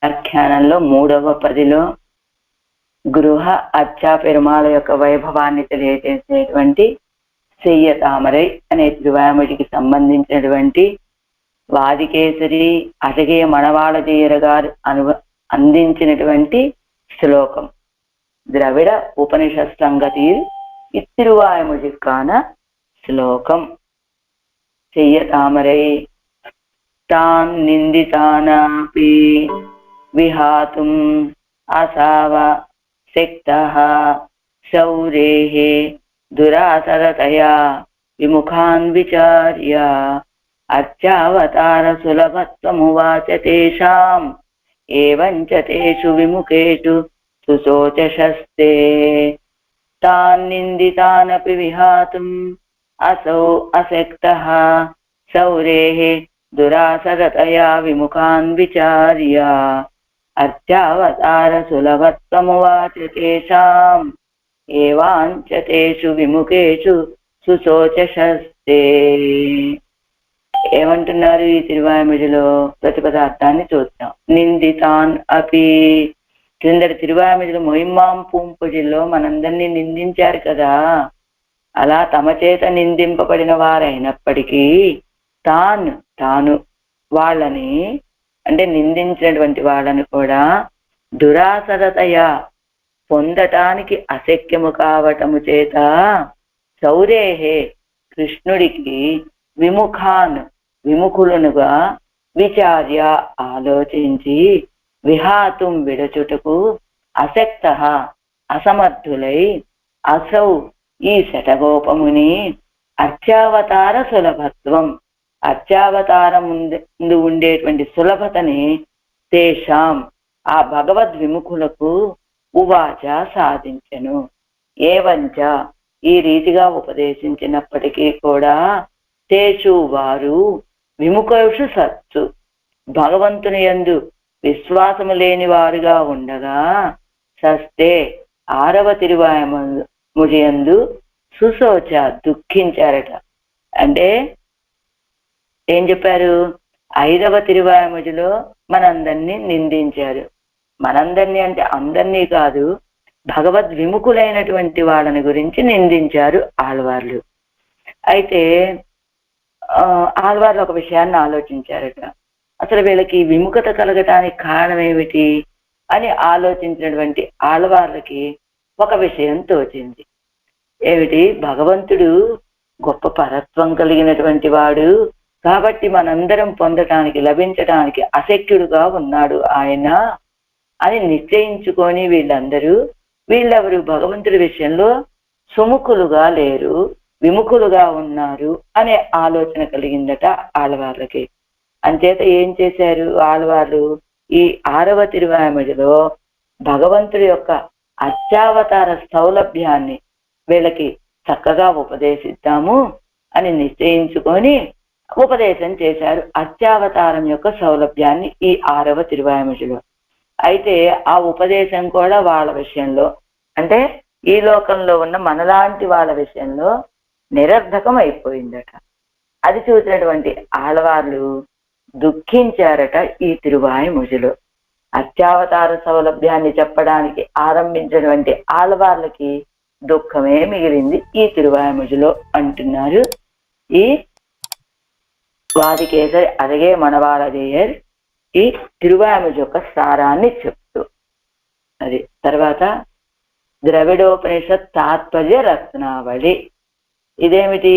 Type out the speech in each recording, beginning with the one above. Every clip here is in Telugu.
వ్యాఖ్యానంలో 3వ పదిలో గృహ అచ్చా పెరుమాళ యొక్క వైభవాన్ని తెలియజేసేటువంటి చెయ్య తామరై అనే తిరువామడికి సంబంధించినటువంటి వాదికేసరి అటగే మణవాళజీయర గారు అందించినటువంటి శ్లోకం ద్రవిడ ఉపనిషత్ సంగతిயில் இத்திருவாய்மொழிக்கான శ్లోకం. చెయ్య తామరై తాన్ నిందితానాపి విహాతుం అసావ శక్తః శౌరేః దురాసరతయా విముఖాన్ విచార్య అర్చావతార సులభత్వమువాచ తేషాం ఏవంచ తేషు విముఖేషు సుశోచశస్తే తాన్ నిందితానపి విహాతుం असौ अशक्तः शौरेः दुरासरतया विमुखान् विचार्य अर्चावतार सुलभत्वमुवाच तेषाम् एवाञ्च तेषु विमुखेषु సుశోచశస్తే. ఏమంటున్నారు ఈ తిరువాయిమిడిలో? ప్రతిపదార్థాన్ని చూద్దాం. నిందితాన్ అపి, క్రిందటి తిరువాయిమిడిలో మొయిమ్మాం పూంపుడిలో మనందరినీ నిందించారు కదా. అలా తమ చేత నిందింపబడిన వారైనప్పటికీ తాను వాళ్ళని అంటే నిందించినటువంటి వాళ్ళని కూడా దురాసరతయ పొందటానికి అశక్యము కావటము చేత శౌరేహే కృష్ణుడికి విముఖులునుగా విచార్య ఆలోచించి విహాతుం విడచుటకు అశక్త అసమర్థులై అసౌ ఈ శటగోపముని అర్చావతార సులభత్వం అర్చావతారం ముందు ఉండేటువంటి సులభతని తేషాం ఆ భగవద్ విముఖులకు ఉవాచ సాధించెను. ఏవంచ ఈ రీతిగా ఉపదేశించినప్పటికీ కూడా తేషు వారు విముఖుషు సత్సు భగవంతుని యందు విశ్వాసము లేని వారుగా ఉండగా సస్తే 6వ తిరువాయిముడియందు సుశోచ దుఃఖించారట. అంటే ఏం చెప్పారు? 5వ తిరువాయిముడిలో మనందరినీ నిందించారు. మనందరినీ అంటే అందరినీ కాదు, భగవద్ విముఖులైనటువంటి వాళ్ళని గురించి నిందించారు ఆళ్వార్లు. అయితే ఆళ్వార్లు ఒక విషయాన్ని ఆలోచించారట. అసలు వీళ్ళకి విముఖత కలగటానికి కారణం ఏమిటి అని ఆలోచించినటువంటి ఆళ్వార్లకి ఒక విషయం తోచింది. ఏమిటి? భగవంతుడు గొప్ప పరత్వం కలిగినటువంటి వాడు కాబట్టి మనందరం పొందటానికి లభించడానికి అశక్యుడుగా ఉన్నాడు ఆయన అని నిశ్చయించుకొని వీళ్ళెవరు భగవంతుడి విషయంలో సుముఖులుగా లేరు, విముఖులుగా ఉన్నారు అనే ఆలోచన కలిగిందట ఆళ్వార్లకి. అంచేత ఏం చేశారు ఆళ్వార్లు? ఈ 6వ తిరువాయిముడిలో భగవంతుడి యొక్క అర్చావతార సౌలభ్యాన్ని వీళ్ళకి చక్కగా ఉపదేశిద్దాము అని నిశ్చయించుకొని ఉపదేశం చేశారు అర్చావతారం యొక్క సౌలభ్యాన్ని ఈ 6వ తిరువాయిముడిలో. అయితే ఆ ఉపదేశం కూడా వాళ్ళ విషయంలో అంటే ఈ లోకంలో ఉన్న మనలాంటి వాళ్ళ విషయంలో నిరర్ధకం అయిపోయిందట. అది చూసినటువంటి ఆళ్వార్లు దుఃఖించారట. ఈ తిరువాయిముడిలో అర్చావతార సౌలభ్యాన్ని చెప్పడానికి ఆరంభించినటువంటి ఆళ్వార్లకి దుఃఖమే మిగిలింది ఈ తిరువాయిముడిలో అంటున్నారు ఈ వాదికేసరి అదగే మణవాళజీయర్ ఈ తిరువాయిముడి యొక్క సారాన్ని చెప్తూ. అది తర్వాత ద్రవిడోపనిషత్ తాత్పర్య రత్నావళి. ఇదేమిటి?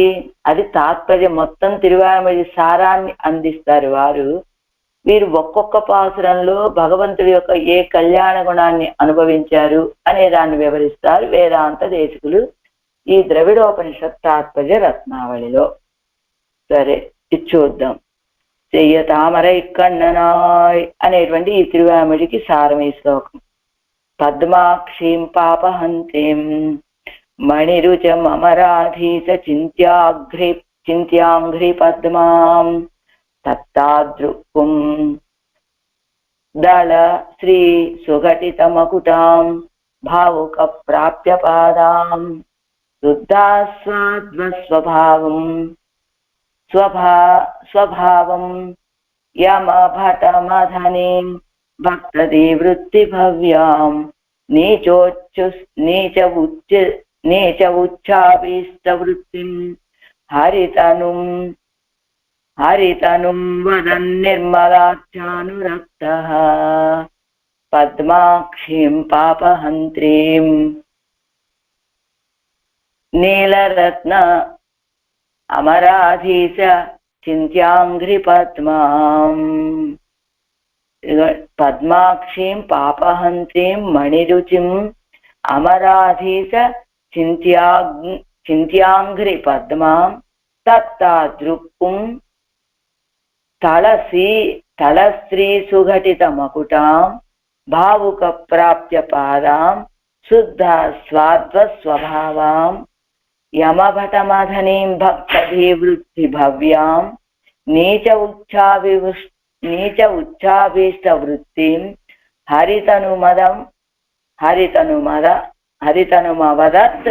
అది తాత్పర్యం మొత్తం తిరువాయిముడి సారాన్ని అందిస్తారు వారు. వీరు ఒక్కొక్క పాసురంలో భగవంతుడి యొక్క ఏ కళ్యాణ గుణాన్ని అనుభవించారు అనే దాన్ని వివరిస్తారు వేదాంత దేశికులు ఈ ద్రవిడోపనిషత్ తాత్పర్య రత్నావళిలో. సరే, ఇది చూద్దాం. చెయ్య తామరై కన్ననాయ్ అనేటువంటి ఈ తిరువాయిముడికి సారం ఈ శ్లోకం. పద్మాక్షీం పాపహంతీం మణిరుచం అమరాధీశ చింత్యాంఘ్రి పద్మాం తత్తాదృక్కుం దళ శ్రీ సుఘటితమకుటాం భావుక ప్రాప్య పాదాం స్వభావం యమభటమధనీం భక్తది వృత్తి భవ్యాం నీచ ఉచ్చాభీష్ట వృత్తిం హరితనుం వదన్ నిర్మలాఖ్యానురక్తః పద్మాక్షీం పాపహంత్రీం నీలరత్న అమరాధీశ చింత్యాంఘ్రి పద్మాం. పద్మాక్షీం పాపహంత్రీం మణిరుచిం అమరాధీశ చింత్యాంఘ్రి పద్మాం తత్తాదృక్కుం తళశ్రీ సుఘటిత మకుటాం భావుక ప్రాప్య పాదాం శుద్ధ స్వాద్వ స్వభావాం యమభటమధనీం భక్తధీవృత్తి భవ్యాం నీచ ఉచ్చాభీష్ట వృత్తిం హరితనుమవదత్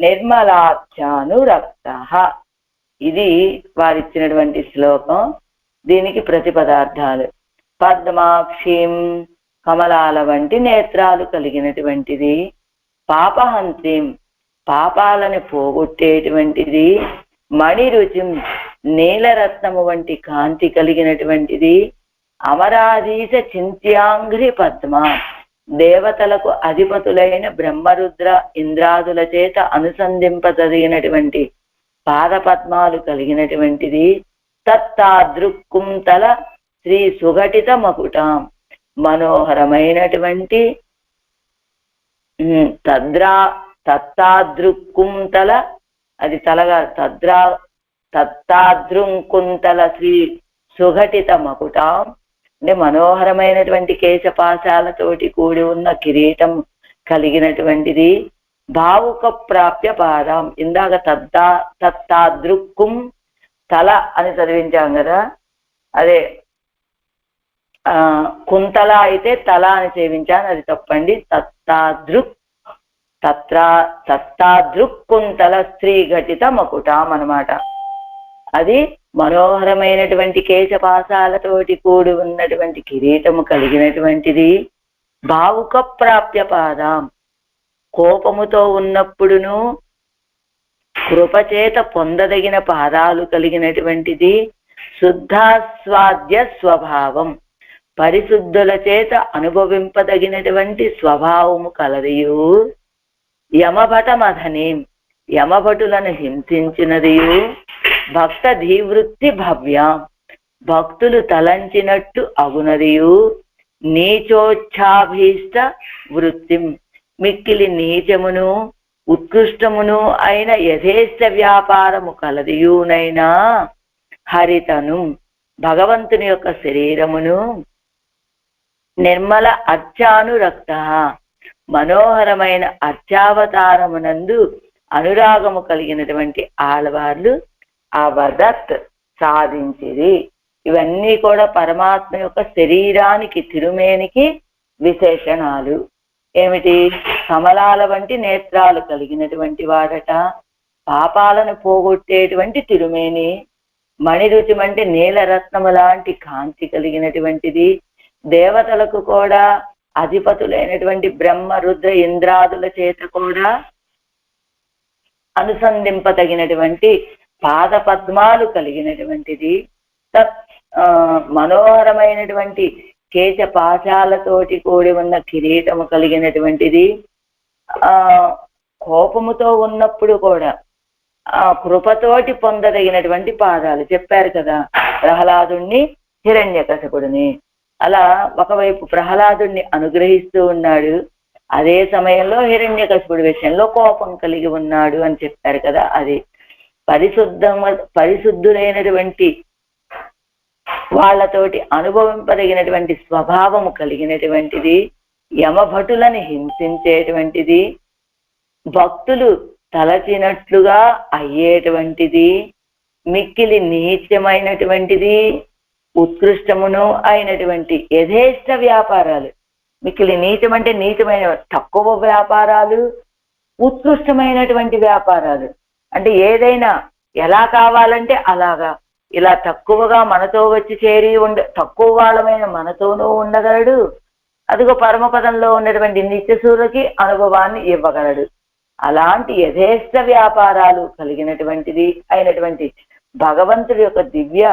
నిర్మలాఖ్యానురక్తః. ఇది వారిచ్చినటువంటి శ్లోకం. దీనికి ప్రతిపదార్థాలు: పద్మాక్షిం కమలాల వంటి నేత్రాలు కలిగినటువంటిది, పాపహంత్రిం పాపాలను పోగొట్టేటువంటిది, మణిరుచిం నీలరత్నము వంటి కాంతి కలిగినటువంటిది, అమరాధీశ చింత్యాంఘ్రి పద్మ దేవతలకు అధిపతులైన బ్రహ్మరుద్ర ఇంద్రాదుల చేత అనుసంధింపదగినటువంటి పాదపద్మాలు కలిగినటువంటిది, తత్తాదృక్కుంతల శ్రీ సుఘటిత మకుటాం మనోహరమైనటువంటి తత్తాదృక్కుంతల అది తలగా తత్తాదృంకుంతల శ్రీ సుఘటిత మకుటాం అంటే మనోహరమైనటువంటి కేశపాశాలతోటి కూడి ఉన్న కిరీటం కలిగినటువంటిది, భావుక ప్రాప్య పాదం. ఇందాక తత్తాదృక్కుం తల అని చదివించాం కదా, అదే కుంతల అయితే తల అని సేవించాను, అది తప్పండి. తత్తాదృక్కుంతల స్త్రీ ఘటిత మకుటాం అన్నమాట. అది మనోహరమైనటువంటి కేశపాశాలతోటి కూడి ఉన్నటువంటి కిరీటము కలిగినటువంటిది, భావుక ప్రాప్య పాదం కోపముతో ఉన్నప్పుడును కృపచేత పొందదగిన పాదాలు కలిగినటువంటిది, శుద్ధాస్వాద్య స్వభావం పరిశుద్ధుల చేత అనుభవింపదగినటువంటి స్వభావము కలదియు, యమభటమధనీం యమభటులను హింసించినదియు, భక్త ధీవృత్తి భవ్యాం భక్తులు తలంచినట్టు అగునదియు, నీచోచ్ఛాభీష్ట వృత్తిం మిక్కిలి నీచమును ఉత్కృష్టమును అయిన యథేష్ట వ్యాపారము కలదియునైనా, హరితను భగవంతుని యొక్క శరీరమును, నిర్మల అర్చానురక్త మనోహరమైన అర్చావతారమునందు అనురాగము కలిగినటువంటి ఆళ్వార్లు అవదత్ సాధించిరి. ఇవన్నీ కూడా పరమాత్మ యొక్క శరీరానికి తిరుమేనికి విశేషణాలు. ఏమిటి? కమలాల వంటి నేత్రాలు కలిగినటువంటి వాడట, పాపాలను పోగొట్టేటువంటి తిరుమేని, మణిరుచి అంటే నీలరత్నము లాంటి కాంతి కలిగినటువంటిది, దేవతలకు కూడా అధిపతులైనటువంటి బ్రహ్మ రుద్ర ఇంద్రాదుల చేత కూడా అనుసంధింపదగినటువంటి పాద పద్మాలు కలిగినటువంటిది, మనోహరమైనటువంటి కేశ పాశాలతోటి కూడి ఉన్న కిరీటము కలిగినటువంటిది, కోపముతో ఉన్నప్పుడు కూడా కృపతోటి పొందదగినటువంటి పాదాలు. చెప్పారు కదా ప్రహ్లాదుణ్ణి హిరణ్యకశిపుడిని. అలా ఒకవైపు ప్రహ్లాదుణ్ణి అనుగ్రహిస్తూ ఉన్నాడు, అదే సమయంలో హిరణ్యకశిపుడి విషయంలో కోపం కలిగి ఉన్నాడు అని చెప్పారు కదా. అది పరిశుద్ధులైనటువంటి వాళ్లతోటి అనుభవింపదగినటువంటి స్వభావము కలిగినటువంటిది, యమభటులని హింసించేటువంటిది, భక్తులు తలచినట్లుగా అయ్యేటువంటిది, మిక్కిలి నీచమైనటువంటిది, ఉత్కృష్టమును అయినటువంటి యథేష్ట వ్యాపారాలు. మిక్కిలి నీచం అంటే నీచమైన తక్కువ వ్యాపారాలు, ఉత్కృష్టమైనటువంటి వ్యాపారాలు అంటే ఏదైనా ఎలా కావాలంటే అలాగా, ఇలా తక్కువగా మనతో వచ్చి చేరి తక్కువ వాళ్ళమైన మనతోనూ ఉండగలడు. అదిగో పరమపదంలో ఉన్నటువంటి నిత్యసూరులకి అనుభవాన్ని ఇవ్వగలడు. అలాంటి యథేష్ట వ్యాపారాలు కలిగినటువంటిది అయినటువంటి భగవంతుడి యొక్క దివ్య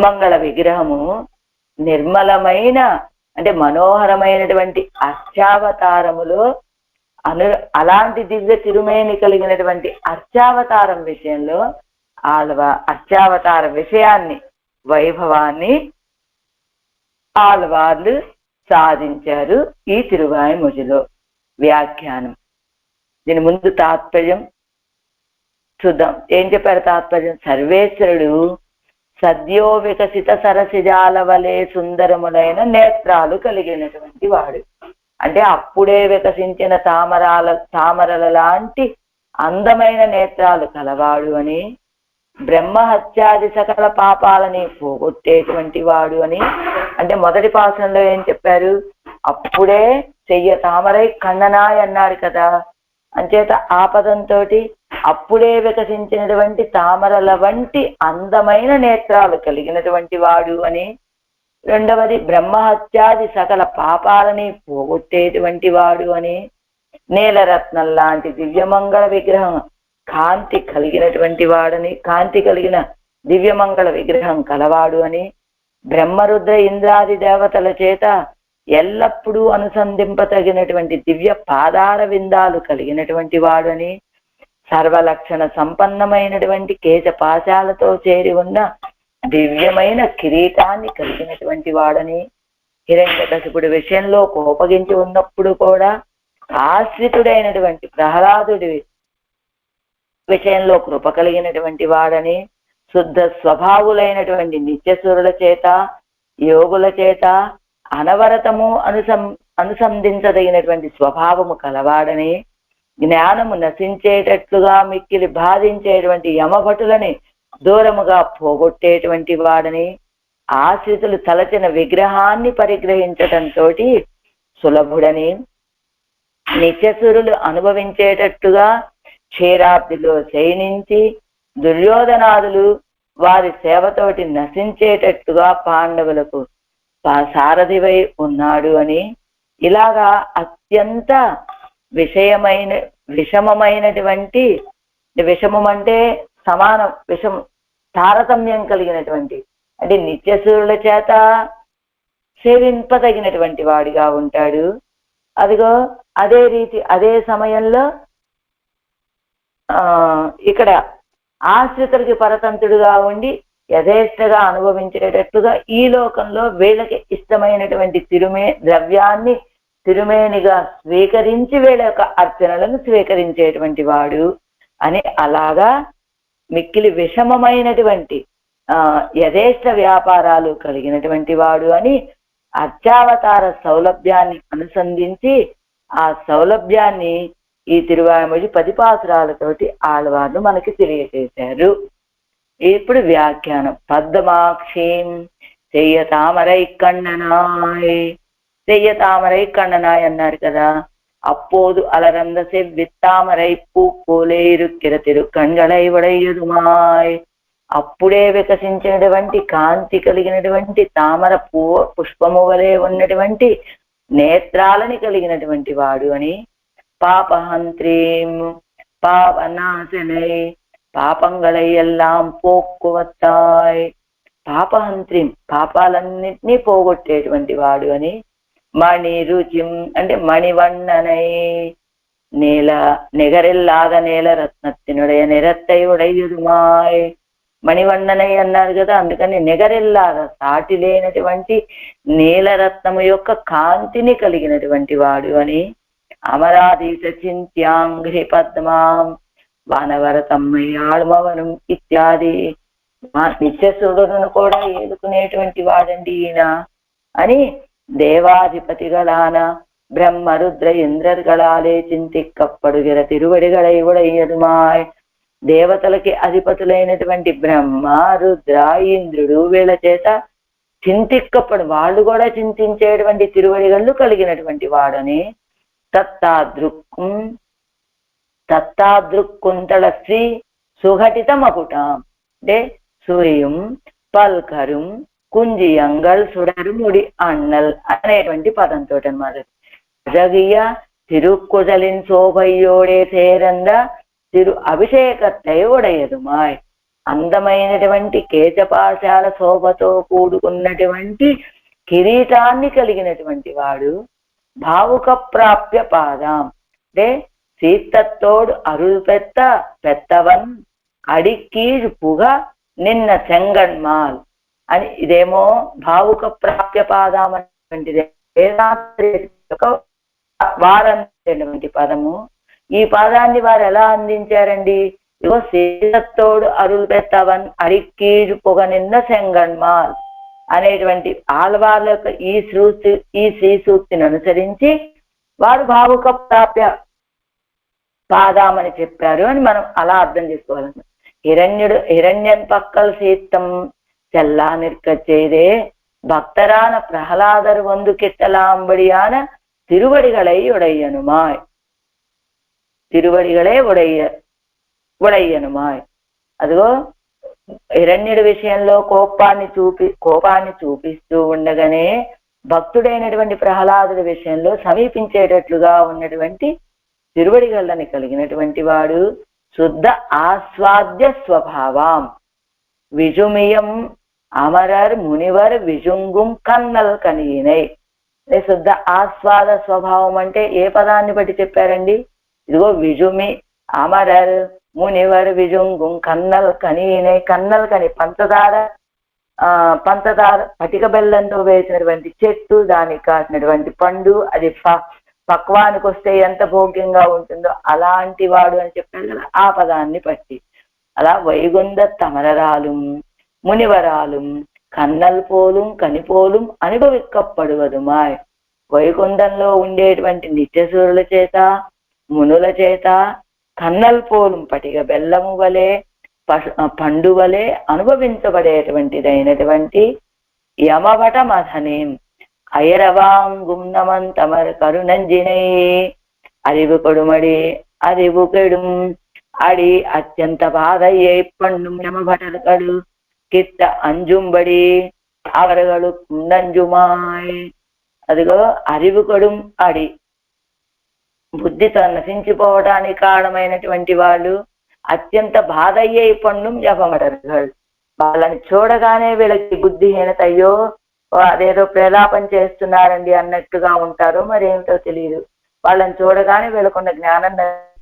మంగళ విగ్రహము నిర్మలమైన అంటే మనోహరమైనటువంటి అర్చావతారములో అలాంటి దివ్య తిరుమేని కలిగినటువంటి అర్చావతారం విషయంలో అర్చావతార విషయాన్ని వైభవాన్ని ఆళ్వార్లు సాధించారు ఈ తిరువాయిమొழிలో. వ్యాఖ్యానం. దీని ముందు తాత్పర్యం చూద్దాం. ఏం చెప్పారు తాత్పర్యం? సర్వేశ్వరుడు సద్యో వికసిత సరసిజాల వలె సుందరములైన నేత్రాలు కలిగినటువంటి వాడు. అంటే అప్పుడే వికసించిన తామరల లాంటి అందమైన నేత్రాలు కలవాడు అని, బ్రహ్మహత్యాది సకల పాపాలని పోగొట్టేటువంటి వాడు అని. అంటే మొదటి పాసంలో ఏం చెప్పారు? అప్పుడే చెయ్య తామరై కన్ననాయ్ అన్నారు కదా. అంచేత ఆపదంతో అప్పుడే వికసించినటువంటి తామరల వంటి అందమైన నేత్రాలు కలిగినటువంటి వాడు అని. రెండవది బ్రహ్మహత్యాది సకల పాపాలని పోగొట్టేటువంటి వాడు అని. నీలరత్నం లాంటి దివ్యమంగళ విగ్రహం కాంతి కలిగినటువంటి వాడని, కాంతి కలిగిన దివ్యమంగళ విగ్రహం కలవాడు అని. బ్రహ్మరుద్ర ఇంద్రాది దేవతల చేత ఎల్లప్పుడూ అనుసంధింపతగినటువంటి దివ్య పాదార విందాలు కలిగినటువంటి వాడు అని. సర్వలక్షణ సంపన్నమైనటువంటి కేశపాశాలతో చేరి ఉన్న దివ్యమైన కిరీటాన్ని కలిగినటువంటి వాడని. హిరణ్యకశిపుడి విషయంలో కోపగించి ఉన్నప్పుడు కూడా ఆశ్రితుడైనటువంటి ప్రహ్లాదుడి విషయంలో కృప కలిగినటువంటి వాడని. శుద్ధ స్వభావులైనటువంటి నిత్యసురుల చేత యోగుల చేత అనవరతము అనుసంధించదగినటువంటి స్వభావము కలవాడని. జ్ఞానము నశించేటట్లుగా మిక్కిలి బాధించేటువంటి యమభటులని దూరముగా పోగొట్టేటువంటి వాడని. ఆశ్రితులు తలచిన విగ్రహాన్ని పరిగ్రహించటంతో సులభుడని. నిత్యసురులు అనుభవించేటట్టుగా క్షీరాబ్దిలో శయనించి దుర్యోధనాదులు వారి సేవతోటి నశించేటట్టుగా పాండవులకు సారథివై ఉన్నాడు అని. ఇలాగా అత్యంత విషమమైనటువంటి, విషమం అంటే సమానం, తారతమ్యం కలిగినటువంటి, అంటే నిత్యసూరుల చేత సేవింపదగినటువంటి వాడిగా ఉంటాడు. అదిగో అదే రీతి అదే సమయంలో ఇక్కడ ఆశ్రితులకి పరతంత్రుడుగా ఉండి యథేష్టగా అనుభవించేటట్లుగా ఈ లోకంలో వీళ్ళకి ఇష్టమైనటువంటి ద్రవ్యాన్ని తిరుమేనిగా స్వీకరించి వీళ్ళ యొక్క అర్చనలను స్వీకరించేటువంటి వాడు అని. అలాగా మిక్కిలి విషమమైనటువంటి యథేష్ట వ్యాపారాలు కలిగినటువంటి వాడు అని అర్చావతార సౌలభ్యాన్ని అనుసంధించి ఆ సౌలభ్యాన్ని ఈ తిరువాయిమొഴి 10 పాసురాలతోటి ఆళ్వార్లు మనకి తెలియజేశారు. ఇప్పుడు వ్యాఖ్యానం. పద్మాక్షీం చెయ్య తామరై కண்ணనాయ్. చెయ్య తామరై కண்ணనాయ్ అన్నారు కదా. అప్పోదు అలరంద సెవ్విత్తామరై పూలేరుక్కిర తిరుకణ్களை ఉడయ్యదుమాయ్. అప్పుడే వికసించినటువంటి కాంతి కలిగినటువంటి తామర పుష్పము వలె ఉన్నటువంటి నేత్రాలని కలిగినటువంటి వాడు అని. పాపహంత్రీం పాపనాశనై పాపంగళై ఎల్లాం పోక్కువత్తాయ్. పాపహంత్రీం పాపాలన్నింటినీ పోగొట్టేటువంటి వాడు అని. మణి రుచిం అంటే మణివண்ணనై నిగరిల్లాద నేల రత్నత్తినుడయ నిరత్తై ఉడయ్యుదుమాయ్. మణివண்ணనై అన్నారు కదా, అందుకని నిగరిల్లాద సాటి లేనటువంటి నీలరత్నము యొక్క కాంతిని కలిగినటువంటి వాడు అని. అమరాధీశ చింత్యాంఘ్రి పద్మాం వానవరతమ్మై ఆళ్మవనం ఇత్యాది. మా నిత్యసురుడును కూడా ఏలుకునేటువంటి వాడండి ఈయన అని. தேவாதிபதிகளான பிரம்மருத்ர இந்திரர்களாலே చింతిక్కப்படுగిற తిరువడిగళై ఉడయ్యదుమాయ్. దేవతలకి అధిపతులైనటువంటి బ్రహ్మ రుద్ర ఇంద్రుడు వీళ్ళ చేత చింతిక్కపడు, వాళ్ళు కూడా చింతించేటువంటి తిరువడిగళ్ళు కలిగినటువంటి వాడని. తత్తాదృక్కుంతళ శ్రీ సుఘటిత మకుట. అంటే సూరియం పల్కரும் కుంజియంగల్ సుడరుముడి అన్నల్ అనేటువంటి పదంతో అన్నమాట. జగియ తిరుక్కుజలిన్ శోభయ్యోడే సేరంద తిరు అభిషేకత్తై ఉడయదుమాయ్. అందమైనటువంటి కేశపాశాల శోభతో కూడుకున్నటువంటి కిరీటాన్ని కలిగినటువంటి వాడు భావుక ప్రాప్య పాదం అంటే సీతత్తోడు అరుల్ పెత్తవన్ అడికీజు పుగ నిన్న చెంగన్మాల్ అని. ఇదేమో భావుక ప్రాప్య పాదం అనేటువంటిది వారన్నటువంటి పదము. ఈ పదాన్ని వారు ఎలా అందించారండి? ఇగో సీతత్తోడు అరుల్ పెత్తవన్ అడికీజు పుగ నిన్న చెంగన్మాల్ అనేటువంటి ఆళ్వార్ల యొక్క ఈ శ్రీ సూక్తిని అనుసరించి వారు భావుక ప్రాప్య పాదామని చెప్పారు అని మనం అలా అర్థం చేసుకోవాలన్నమాట. ഹിരണ്യൻ പക്കൽ സീത്തം ചെല്ലാ നിற்கச்செய்தே ഭക്തരാன പ്രഹ്ലാദർ വന്നു കിട്ടലാമ്പടിயான തിരുവടികളെ ഉടയ്യനുമായി. తిరువడిగలే ఉడయ్యనుమాయ్. అదిగో హిరణ్యుడి విషయంలో కోపాన్ని చూపిస్తూ ఉండగానే భక్తుడైనటువంటి ప్రహ్లాదుడి విషయంలో సమీపించేటట్లుగా ఉన్నటువంటి తిరువడిగళ్ళని కలిగినటువంటి వాడు శుద్ధ ఆస్వాద్య స్వభావం. విజుమియం అమరర్ మునివర్ విజుంగుం కన్నల్ కనీనై. శుద్ధ ఆస్వాద స్వభావం అంటే ఏ పదాన్ని బట్టి చెప్పారండి? ఇదిగో విజుమి అమరర్ మునివర్ విజుంగుం కన్నల్ కనీనై. కన్నల్ కని పంచదార పటిక బెల్లంతో వేసినటువంటి చెట్టు, దానికి కాసినటువంటి పండు, అది పక్వానికి వస్తే ఎంత భోగ్యంగా ఉంటుందో అలాంటి వాడు అని చెప్పారు కదా ఆ పదాన్ని బట్టి. అలా వైగుంద తమరరాలు మునివరాలు కన్నల్ పోலும் కనిపోலும் అనుభవిక్కப்படுవదుమాయ్. వైకుంఠంలో ఉండేటువంటి నిత్యసూరుల చేత మునుల చేత కన్నల్ పోലും పటిక బెల్లము వలె పండు వలె అనుభవించబడేటువంటిదైనటువంటి యమవట మథనేం అయరవాంగుం నమన్ తమర్ కరుణంజినై. அறிவு கொடுமடி அறிவு கெடும் அடி அத்தியந்த பாதையை பண்ணும் யமபட்டர்கள் கிட்ட அஞ்சும்படி அவர்களுக்கு நஞ்சுమాయ్. అదిగో అరివు కొడుం అడి బుద్ధితో నశించిపోవడానికి కారణమైనటువంటి వాళ్ళు అత్యంత బాధయ్యే పండుం యమబటర్గల్. వాళ్ళని చూడగానే వీళ్ళకి బుద్ధిహీనత, అయ్యో అదేదో ప్రలాపం చేస్తున్నారండి అన్నట్టుగా ఉంటారో మరేమిటో తెలియదు. వాళ్ళని చూడగానే వీళ్ళకున్న జ్ఞానం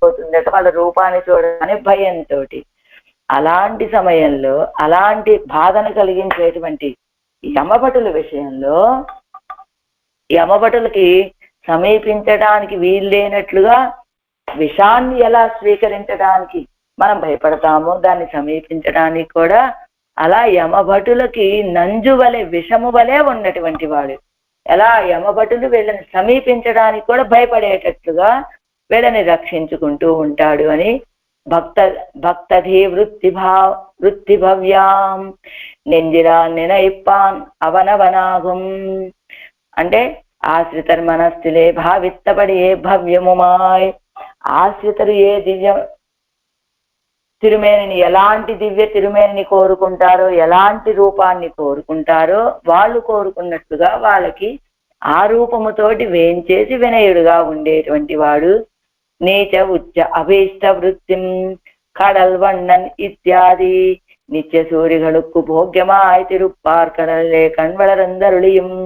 పోతుందట, వాళ్ళ రూపాన్ని చూడగానే భయంతో. అలాంటి సమయంలో అలాంటి బాధను కలిగించేటువంటి యమభటుల విషయంలో యమభటులకి సమీపించడానికి వీల్లేనట్లుగా విషాన్ని ఎలా స్వీకరించడానికి మనం భయపడతామో దాన్ని సమీపించడానికి కూడా అలా యమభటులకి నంజు వలె విషము వలె ఉన్నటువంటి వాడు. ఎలా యమభటులు వీళ్ళని సమీపించడానికి కూడా భయపడేటట్లుగా వీళ్ళని రక్షించుకుంటూ ఉంటాడు అని భక్తధీ వృత్తి భవ్యాం నెంజిరా నినయిప్పాన్ అవనవనాగం. అంటే ఆశ్రితర్ మనస్థిలే భావిత్తపడి ఏ భవ్యముమాయ్. ఆశ్రితరు ఏ దివ్య తిరుమేనిని ఎలాంటి దివ్య తిరుమేనిని కోరుకుంటారో, ఎలాంటి రూపాన్ని కోరుకుంటారో వాళ్ళు కోరుకున్నట్టుగా వాళ్ళకి ఆ రూపముతోటి వేంచేసి వినయుడుగా ఉండేటువంటి వాడు. నీచ ఉచ్చ అభీష్ట వృత్తిం కడల్ వண்ணన్ ఇత్యాది నిత్య సూరిகளுக்கு போக்கியமாய் திருப்பார்கடலே கண்வளரந்தருளியும்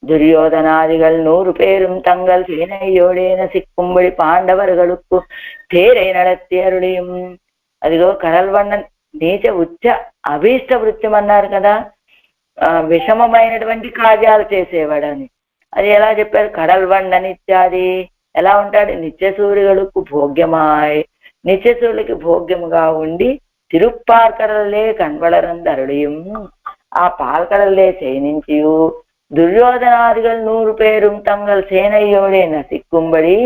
துரியோதனாதிகள் 100 பேரும் தங்கள் சேனையோடே நசிக்கும்படி பாண்டவர்களுக்கு தேரை நடத்தி அருளியும். అదిగో కడల్వన్నన్ నీచ ఉచ్చ అభీష్ట వృత్యం అన్నారు కదా, విషమమైనటువంటి కార్యాలు చేసేవాడని. అది ఎలా చెప్పారు? కడల్వన్నన్ ఇత్యాది ఎలా ఉంటాడు? నిత్యసూరిகளுக்கு భోగ్యమాయ్, నిత్యసూరులకి భోగ్యముగా ఉండి తిరుప్పార్కడలే కన్వళరందరుడియం, ఆ పాల్కడలే శయనించియు దుర్యోధనాదిகள் 100 పేரும் తంగల్ సేనయ్యోడే నసిక్కుంబడి.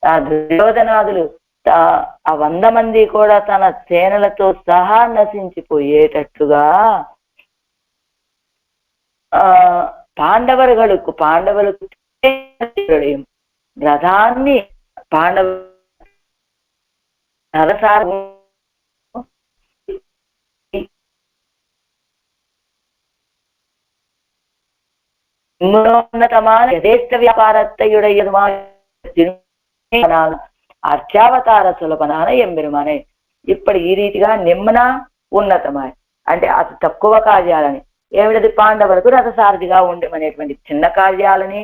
ఆ దుర్యోధనాదులు ఆ 100 మంది కూడా తన సేనలతో సహా నశించిపోయేటట్లుగా పాండవులకు రథాన్ని இன்னொன்னதமான யதேஷ்ட வியாபாரத்தையுடையதுமான అర్చావతార సులభనాన ఎంబెరుమానే. ఇప్పుడు ఈ రీతిగా నిమ్మన ఉన్నతమాయ్ అంటే అతి తక్కువ కార్యాలని ఏమిటది పాండవులకు రథసారథిగా ఉండమనేటువంటి చిన్న కార్యాలని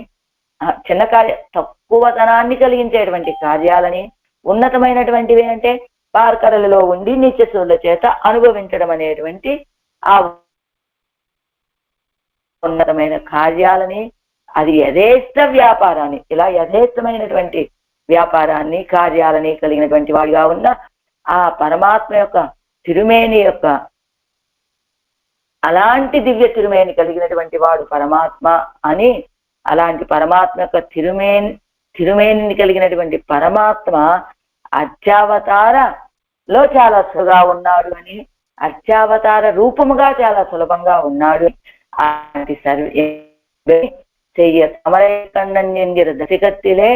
తక్కువతనాన్ని కలిగించేటువంటి కార్యాలని ఉన్నతమైనటువంటివి అంటే పార్కడలలో ఉండి నిత్యశూల చేత అనుభవించడం అనేటువంటి ఆ ఉన్నతమైన కార్యాలని అది యథేష్ట వ్యాపారాన్ని ఇలా యథేష్టమైనటువంటి వ్యాపారాన్ని కార్యాలని కలిగినటువంటి వాడిగా ఉన్న ఆ పరమాత్మ యొక్క తిరుమేని యొక్క అలాంటి దివ్య తిరుమేని కలిగినటువంటి వాడు పరమాత్మ అని అలాంటి పరమాత్మ యొక్క తిరుమేని కలిగినటువంటి పరమాత్మ అర్చావతారలో చాలా సులువుగా ఉన్నాడు అని అర్చావతార రూపముగా చాలా సులభంగా ఉన్నాడు. అలాంటి செய்ய தமரை கண்ணன் என்கிற దశకత్తిలే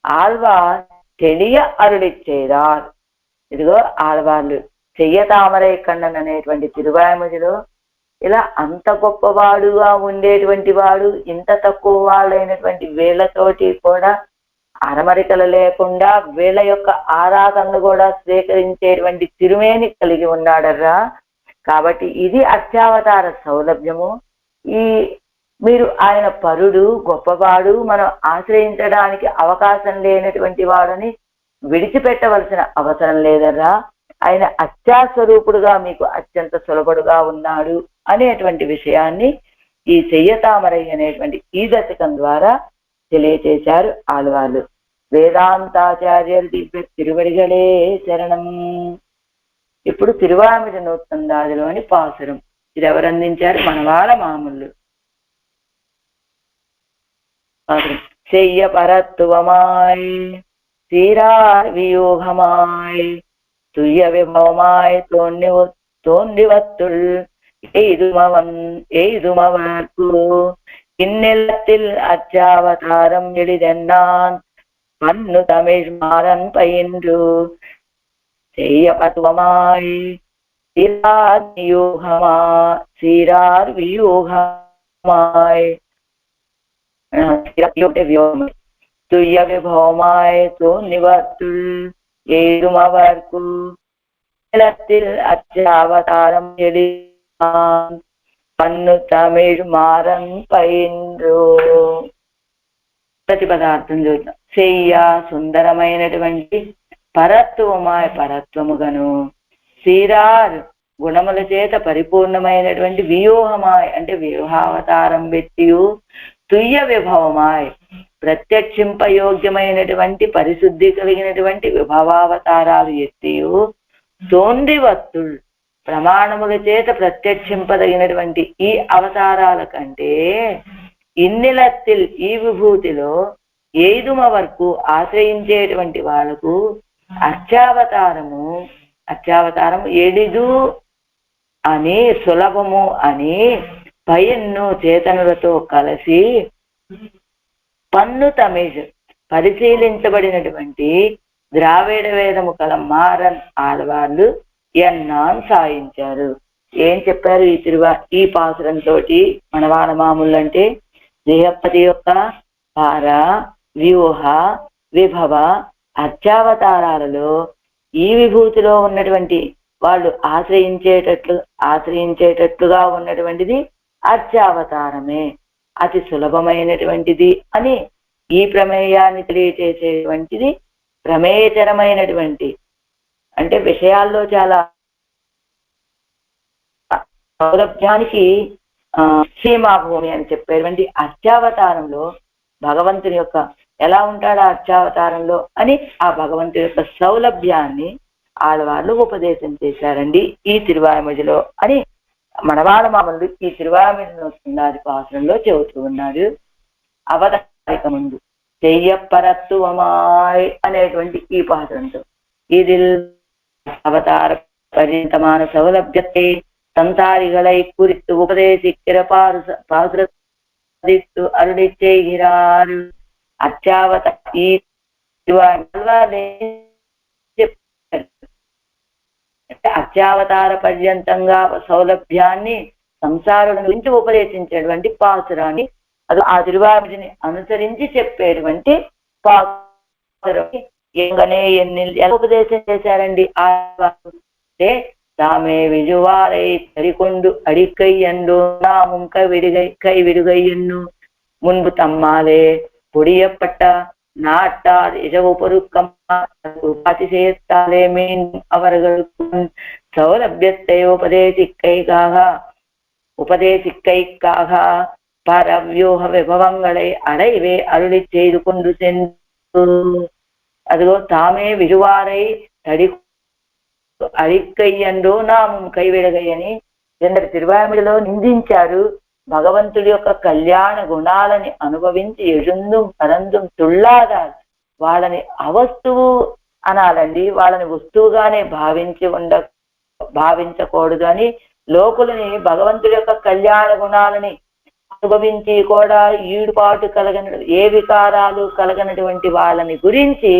ఆళ్వార్ తెలియ అరుళి చేరార్. ఇదిగో ఆళ్వార్లు చెయ్య తామరై కண்ணన్ అనేటువంటి తిరువాయిమదిలో ఇలా అంత గొప్పవాడుగా ఉండేటువంటి వాడు ఇంత తక్కువ వాళ్ళైనటువంటి వీళ్ళతోటి కూడా అరమరికలు లేకుండా వీళ్ళ యొక్క ఆరాధనలు కూడా స్వీకరించేటువంటి తిరుమేని కలిగి ఉన్నాడర్రా. కాబట్టి ఇది అర్చావతార సౌలభ్యము. ఈ మీరు ఆయన పరుడు గొప్పవాడు మనం ఆశ్రయించడానికి అవకాశం లేనటువంటి వాడని విడిచిపెట్టవలసిన అవసరం లేదర్రా. ఆయన అత్యాస్వరూపుడుగా మీకు అత్యంత సులభుడుగా ఉన్నాడు అనేటువంటి విషయాన్ని ఈ చెయ్యతామరై అనేటువంటి ఈ దశకం ద్వారా తెలియచేశారు ఆళ్వార్లు. వేదాంతాచార్యులు దివ్య తిరువడిగలే శరణం. ఇప్పుడు తిరువామిడి నూత్తందాదిలోని పాసురం. ఇది ఎవరు అందించారు? మనవాళ్ళ మామూలు. செய்ய பரத்துவமாய் சீரார் வியூகமாய் துய்ய விபவமாய் தோன்றிவத்துள் எய்துமவர்க்கு இந்நிலத்தில் அச்சாவதாரம் எளிதென்னான் பன்னு தமிழ் மாறன் பயின்று செய்ய பத்துவமாய் சீரார் வியூகமாய் துய்ய விபவமாய் தோன்றிவத்துள் எய்துமவர்க்கு நிலத்தில் அச்சாவதாரம் எளிதான் పన్ను తమిళ్ మారం పైండ్రు. ప్రతిపదార్థం చూద్దాం. చెయ్య సుందరమైనటువంటి పరత్వమాయ పరత్వముగను సీరార్ గుణముల చేత పరిపూర్ణమైనటువంటి వ్యూహమాయ్ అంటే వ్యూహావతారం పెట్టియు తుయ్య విభవమాయ్ ప్రత్యక్షింపయోగ్యమైనటువంటి పరిశుద్ధి కలిగినటువంటి విభవావతారాలు ఎత్తియు తోందివత్తుల్ ప్రమాణముల చేత ప్రత్యక్షింపదగినటువంటి ఈ అవతారాల కంటే ఇన్నిలత్తిల్ ఈ విభూతిలో ఏదుమ వరకు ఆశ్రయించేటువంటి వాళ్లకు అర్చావతారము ఎడిదు అని సులభము అని పయన్ను చేతనులతో కలిసి పన్ను తమిళ్ పరిశీలించబడినటువంటి ద్రావిడ వేదము కల మారన్ ఆడవాళ్ళు ఎన్నాన్ సాయించారు. ఏం చెప్పారు ఈ పాసురంతో? మనవాడ మామూలు అంటే దేహపతి యొక్క భార వ్యూహ విభవ అర్చావతారాలలో ఈ విభూతిలో ఉన్నటువంటి వాళ్ళు ఆశ్రయించేటట్లుగా ఉన్నటువంటిది అర్చావతారమే, అతి సులభమైనటువంటిది అని ఈ ప్రమేయాన్ని తెలియచేసేటువంటిది ప్రమేయచరమైనటువంటి అంటే విషయాల్లో చాలా సౌలభ్యానికి సీమాభూమి అని చెప్పేటువంటి అర్చావతారంలో భగవంతుని యొక్క ఎలా ఉంటాడు అర్చావతారంలో అని ఆ భగవంతుని యొక్క సౌలభ్యాన్ని ఆడవాళ్ళు ఉపదేశం చేశారండి ఈ తిరువాయిమదిలో అని మనవాళ్ళ మామూలు ఈ తిరువాయిమదిలో వస్తున్నారు పాసురంలో చెబుతూ ఉన్నారు. అవతారిక ముందు చెయ్యపరత్వమాయ్ అనేటువంటి ఈ పాసురంతో இதில் அவதார பரிந்தமான சௌலபியத்தை சந்தாரிகளை குறித்து உபதேசிக்கிற பாசுரத்து அருளை செய்கிறார். అర్చావతార పర్యంతంగా సౌలభ్యాన్ని సంసారుల నుంచి ఉపదేశించేటువంటి పాసురాన్ని అది ఆ తిరువామిడిని అనుసరించి చెప్పేటువంటి పాసురం. ఎంగనే ఎలా ఉపదేశం చేశారండి అంటే, தாமே விழுவாரை தறிகொண்டு அடிக்கை என்றோ நாமும் கைவிடுகை என்னும் முன்பு தம்மாலே பொடியப்பட்ட நாட்டார் இரவு பொருட்கமாதி செய்யத்தாலே மீண்டும் அவர்களுக்கு சௌலபியத்தை உபதேசிக்கைக்காக பரவியூக விபவங்களை அடைவே அருளி செய்து கொண்டு சென்று அதுவோ தாமே விழுவாரை தடி అడిక్కయ్యండు నామం కైవిడగయ్యని ఎందరు తిరువామిడిలో నిందించారు. భగవంతుడి యొక్క కళ్యాణ గుణాలని అనుభవించి ఎడుందుం పరందుం తుళ్ళాదారు వాళ్ళని అవస్తువు అనాలండి, వాళ్ళని వస్తువుగానే భావించకూడదు అని లోకులని భగవంతుడి యొక్క కళ్యాణ గుణాలని అనుభవించి కూడా ఈడుపాటు కలగన ఏ వికారాలు కలగనటువంటి వాళ్ళని గురించి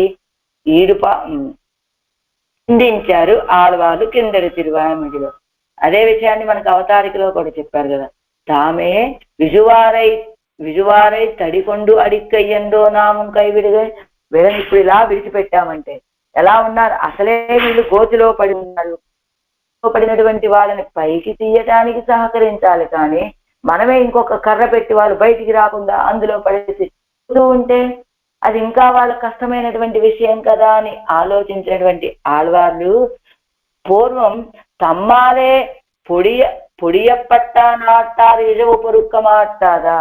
నిందించారు ఆళ్వారు కిందటి తిరువామిడిలో. అదే విషయాన్ని మనకు అవతారికలో కూడా చెప్పారు కదా. తామే విజువారై తడికొండు అడిక్కయ్యండో నామం కైవిడిగా వీళ్ళని ఇప్పుడు ఇలా విడిచిపెట్టామంటే ఎలా ఉన్నారు? అసలే వీళ్ళు గోతిలో పడి ఉన్నారు. పడినటువంటి వాళ్ళని పైకి తీయటానికి సహకరించాలి, కానీ మనమే ఇంకొక కర్ర పెట్టి వాళ్ళు బయటికి రాకుండా అందులో పడేసి ఉంటే అది ఇంకా వాళ్ళ కష్టమైనటువంటి విషయం కదా అని ఆలోచించినటువంటి ఆళ్వార్లు పూర్వం తమ్మాలే పొడియప్పట్టా నాటారు ఇరవు పొరుక్క మాట్లాదా,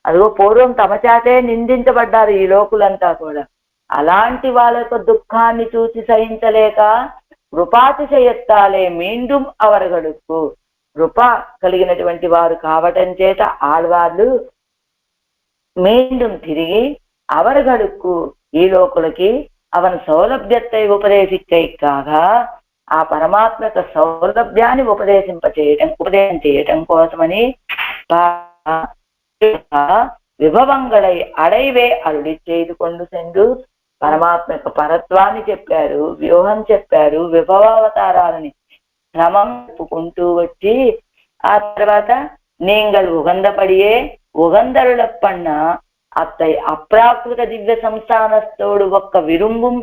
అదిగో పూర్వం తమ చేతే నిందించబడ్డారు ఈ లోకులంతా కూడా. అలాంటి వాళ్ళ యొక్క దుఃఖాన్ని చూసి సహించలేక కృపాతిశయత్తాలే మీண்டும் అవరగడుకు కృప కలిగినటువంటి వారు కావటం చేత ఆళ్వార్లు మీண்டும் తిరిగి అవరగడుకు ఈ లోకులకి అవన సౌలభ్యத்தை ఉపదేశించైకాగా ఆ పరమాత్మ యొక్క సౌలభ్యాన్ని ఉపదేశం చేయటం కోసమని విభవంగళై అడైవే అరుడి చేదుకొండు సెండు పరమాత్మ యొక్క పరత్వాన్ని చెప్పారు, వ్యూహం చెప్పారు, విభవావతారాలని క్రమం చెప్పుకుంటూ వచ్చి ఆ తర్వాత நீங்கள் உகந்தபடியே உகந்தருளப்பண்ண அத்தை அப்ராகிருத திவ்ய சம்ஸ்தானத்தோடு ஒக்க விரும்பும்